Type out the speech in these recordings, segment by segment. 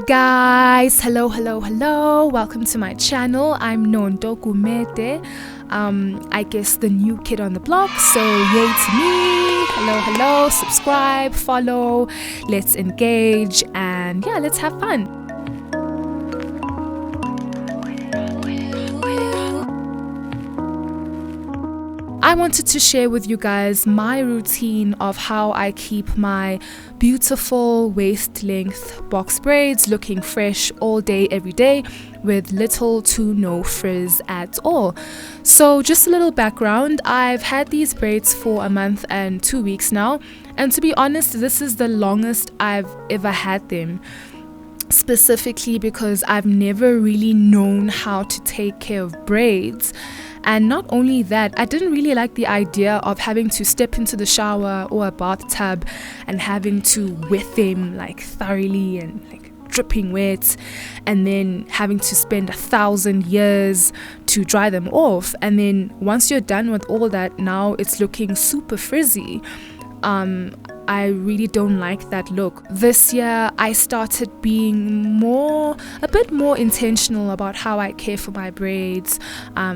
guys, hello, welcome to my channel. I'm Nontoh Gumede. I guess the new kid on the block, so yay to me. Hello, subscribe, follow, let's engage, and yeah, let's have fun. I wanted to share with you guys my routine of how I keep my beautiful waist length box braids looking fresh all day, every day, with little to no frizz at all. So just a little background, I've had these braids for a month and 2 weeks now, and to be honest, this is the longest I've ever had them. Specifically because I've never really known how to take care of braids. And not only that, I didn't really like the idea of having to step into the shower or a bathtub and having to wet them like thoroughly and like dripping wet, and then having to spend 1,000 years to dry them off. And then once you're done with all that, now it's looking super frizzy. I really don't like that look. This year I started being a bit more intentional about how I care for my braids,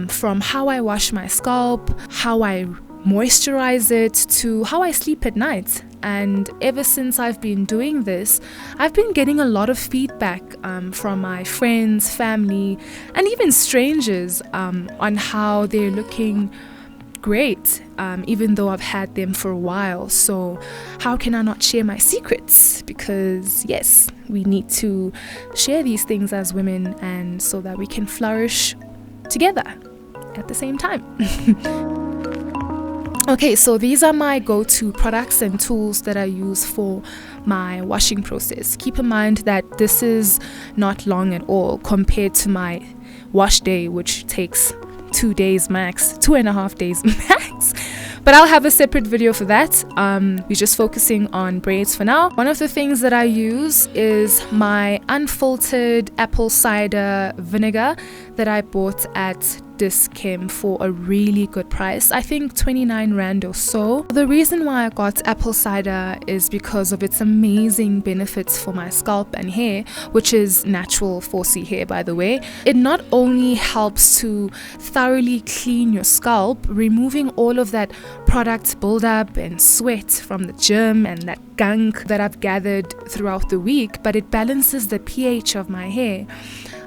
from how I wash my scalp, how I moisturize it, to how I sleep at night. And ever since I've been doing this, I've been getting a lot of feedback from my friends, family, and even strangers on how they're looking great, even though I've had them for a while. So how can I not share my secrets? Because yes, we need to share these things as women, and so that we can flourish together at the same time. Okay, so these are my go-to products and tools that I use for my washing process. Keep in mind that this is not long at all compared to my wash day, which takes 2 days max, 2.5 days max, but I'll have a separate video for that. We're just focusing on braids for now. One of the things that I use is my unfiltered apple cider vinegar that I bought at Dis-Chem for a really good price. I think 29 Rand or so. The reason why I got apple cider is because of its amazing benefits for my scalp and hair, which is natural 4C hair, by the way. It not only helps to thoroughly clean your scalp, removing all of that product buildup and sweat from the gym and that gunk that I've gathered throughout the week, but it balances the pH of my hair.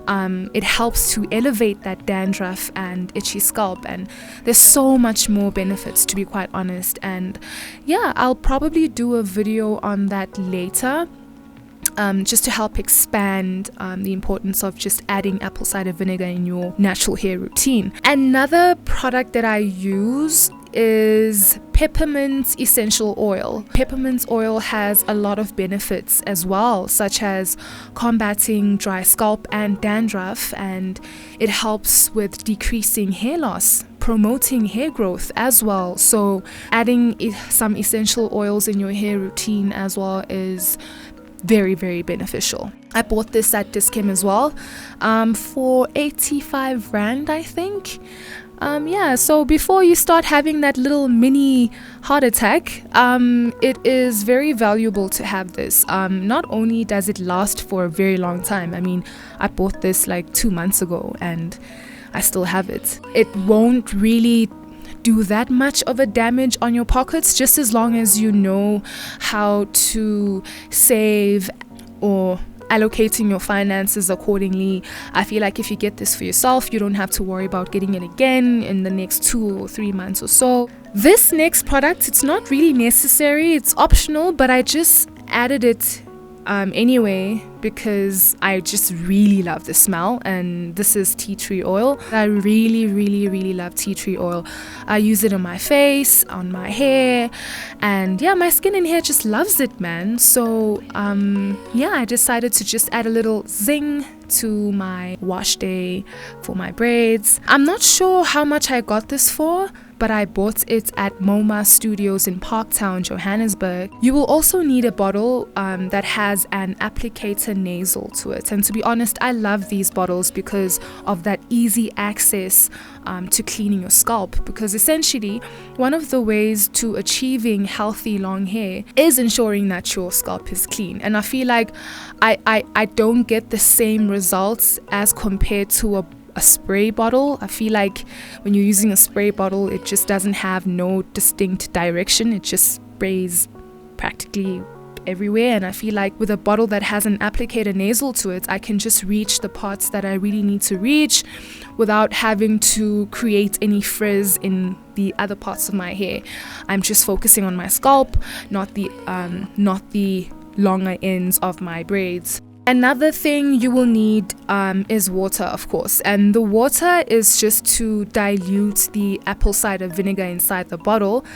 It helps to elevate that dandruff and itchy scalp, and there's so much more benefits, to be quite honest. And yeah, I'll probably do a video on that later, just to help expand the importance of just adding apple cider vinegar in your natural hair routine. Another product that I use is peppermint essential oil. Peppermint oil has a lot of benefits as well, such as combating dry scalp and dandruff, and it helps with decreasing hair loss, promoting hair growth as well. So adding some essential oils in your hair routine as well is very, very beneficial. I bought this at Dis-Chem as well, for 85 Rand, I think. Yeah, so before you start having that little mini heart attack, it is very valuable to have this. Not only does it last for a very long time, I mean, I bought this like 2 months ago and I still have it. It won't really do that much of a damage on your pockets, just as long as you know how to save or allocating your finances accordingly. I feel like if you get this for yourself, you don't have to worry about getting it again in the next 2 or 3 months or so. This next product, it's not really necessary, it's optional, but I just added it anyway because I just really love the smell, and this is tea tree oil. I really love tea tree oil. I use it on my face, on my hair, and yeah, my skin and hair just loves it, man. So yeah, I decided to just add a little zing to my wash day for my braids. I'm not sure how much I got this for, but I bought it at MoMA Studios in Parktown, Johannesburg. You will also need a bottle that has an applicator nasal to it. And to be honest, I love these bottles because of that easy access to cleaning your scalp, because essentially one of the ways to achieving healthy long hair is ensuring that your scalp is clean. And I feel like I don't get the same results as compared to a spray bottle. I feel like when you're using a spray bottle, it just doesn't have no distinct direction. It just sprays practically everywhere. And I feel like with a bottle that has an applicator nasal to it, I can just reach the parts that I really need to reach without having to create any frizz in the other parts of my hair. I'm just focusing on my scalp, not the longer ends of my braids. Another thing you will need is water, of course, and the water is just to dilute the apple cider vinegar inside the bottle,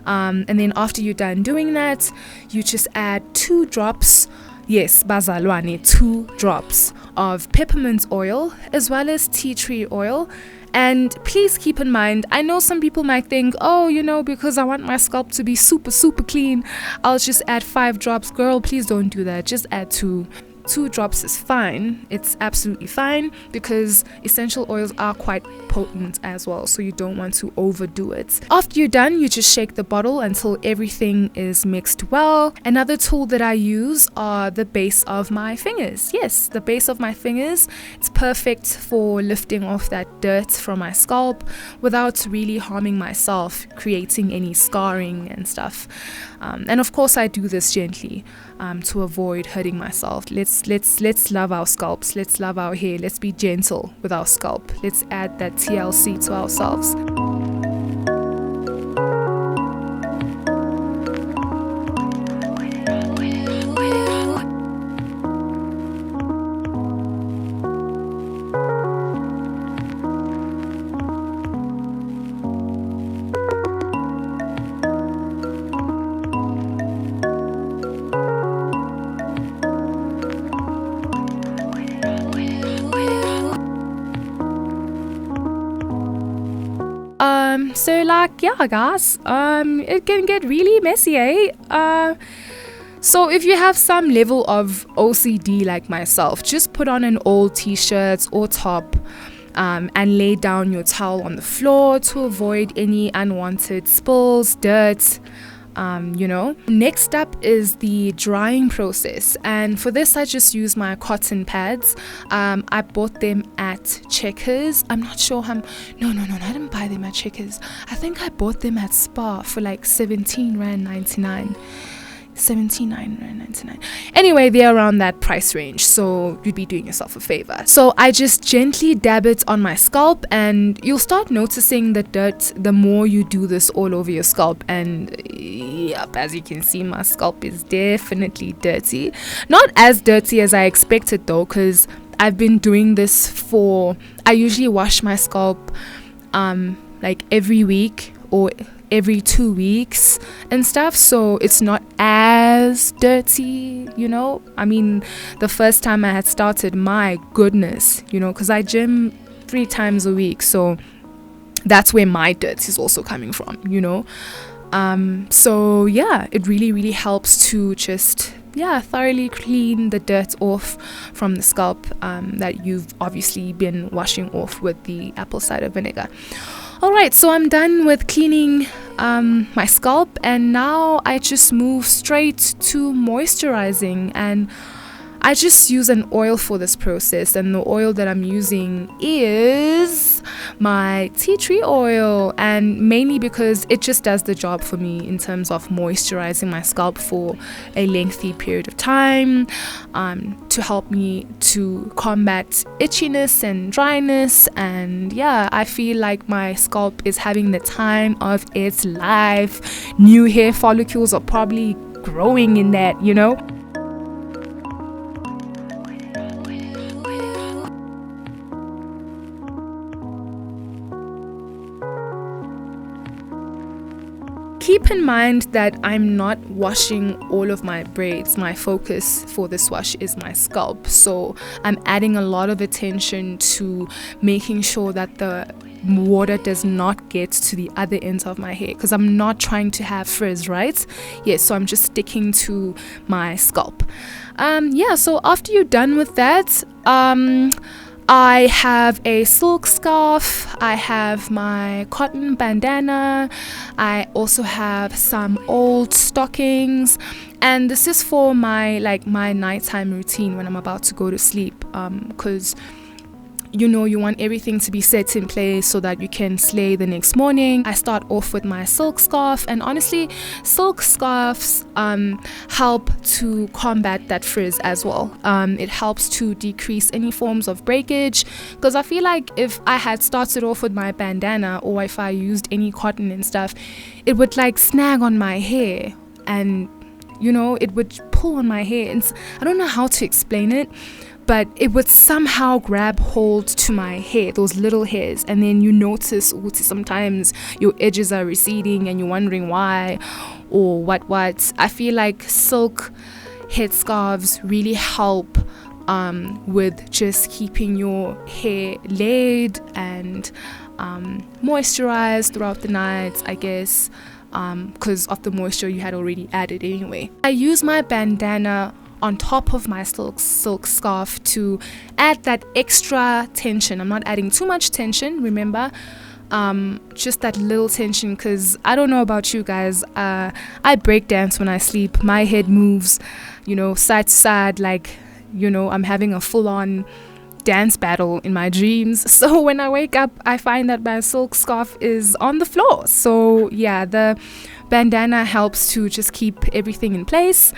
and then after you're done doing that, you just add 2 drops, yes, bazalwane, 2 drops of peppermint oil as well as tea tree oil. And please keep in mind, I know some people might think, oh, because I want my scalp to be super clean, I'll just add 5 drops. Girl, please don't do that. Just add 2. 2 drops is fine. It's absolutely fine, because essential oils are quite potent as well, so you don't want to overdo it. After you're done, you just shake the bottle until everything is mixed well. Another tool that I use are the base of my fingers. Yes, the base of my fingers. It's perfect for lifting off that dirt from my scalp without really harming myself, creating any scarring and stuff. And of course I do this gently to avoid hurting myself. Let's love our scalps. Let's love our hair. Let's be gentle with our scalp. Let's add that TLC to ourselves. So like, yeah guys, it can get really messy, so if you have some level of OCD like myself, just put on an old t-shirt or top and lay down your towel on the floor to avoid any unwanted spills, dirt. Next up is the drying process, and for this I just use my cotton pads. I bought them at Checkers. I'm not sure how. No, I didn't buy them at Checkers. I think I bought them at Spar for like 17.99. 79.99. Anyway, they're around that price range, so you'd be doing yourself a favor. So I just gently dab it on my scalp, and you'll start noticing the dirt the more you do this all over your scalp. And yep, as you can see, my scalp is definitely dirty. Not as dirty as I expected though, because I've been doing this I usually wash my scalp like every week or every 2 weeks and stuff, so it's not as dirty. I mean, the first time I had started, my goodness, because I gym 3 times a week, so that's where my dirt is also coming from. So yeah, it really helps to just thoroughly clean the dirt off from the scalp that you've obviously been washing off with the apple cider vinegar. Alright, so I'm done with cleaning my scalp, and now I just move straight to moisturizing, and I just use an oil for this process, and the oil that I'm using is my tea tree oil, and mainly because it just does the job for me in terms of moisturizing my scalp for a lengthy period of time, to help me to combat itchiness and dryness. And yeah, I feel like my scalp is having the time of its life. New hair follicles are probably growing in that, Keep in mind that I'm not washing all of my braids. My focus for this wash is my scalp, so I'm adding a lot of attention to making sure that the water does not get to the other ends of my hair, because I'm not trying to have frizz, right? Yes, so I'm just sticking to my scalp. So after you're done with that, I have a silk scarf, I have my cotton bandana, I also have some old stockings, and this is for my nighttime routine when I'm about to go to sleep, because you want everything to be set in place so that you can slay the next morning. I start off with my silk scarf, and honestly, silk scarves help to combat that frizz as well. It helps to decrease any forms of breakage, because I feel like if I had started off with my bandana, or if I used any cotton and stuff, it would snag on my hair, and it would pull on my hair, and I don't know how to explain it, but it would somehow grab hold to my hair, those little hairs, and then you notice sometimes your edges are receding and you're wondering why or what. I feel like silk headscarves really help with just keeping your hair laid and moisturized throughout the night, I guess, because of the moisture you had already added anyway. I use my bandana on top of my silk scarf to add that extra tension. I'm not adding too much tension, remember, just that little tension, because I don't know about you guys, I break dance when I sleep. My head moves, side to side, I'm having a full-on dance battle in my dreams. So when I wake up, I find that my silk scarf is on the floor. So yeah, the bandana helps to just keep everything in place.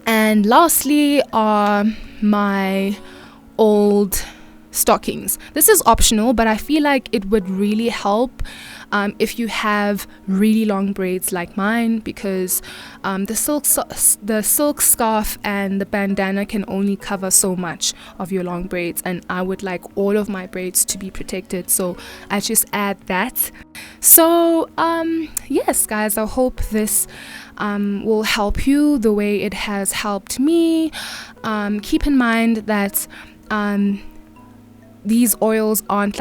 And lastly are my old stockings. This is optional, but I feel like it would really help if you have really long braids like mine, because the silk scarf and the bandana can only cover so much of your long braids, and I would like all of my braids to be protected, so I just add that. So yes guys, I hope this will help you the way it has helped me. Keep in mind that these oils aren't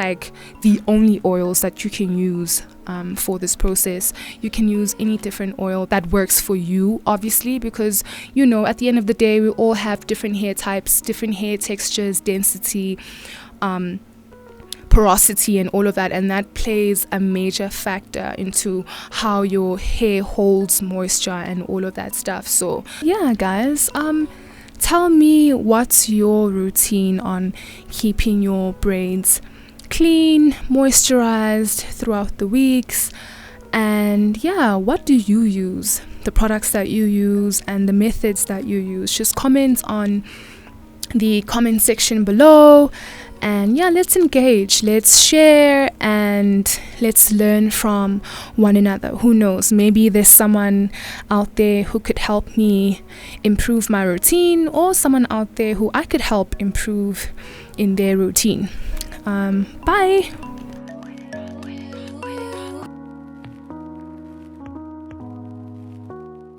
the only oils that you can use for this process. You can use any different oil that works for you, obviously, because at the end of the day, we all have different hair types, different hair textures, density, porosity, and all of that, and that plays a major factor into how your hair holds moisture and all of that stuff. So yeah guys, tell me what's your routine on keeping your braids clean, moisturized throughout the weeks, and yeah, what do you use, the products that you use and the methods that you use. Just comment on the comment section below, and yeah, let's engage, let's share, and let's learn from one another. Who knows, maybe there's someone out there who could help me improve my routine, or someone out there who I could help improve in their routine. Bye.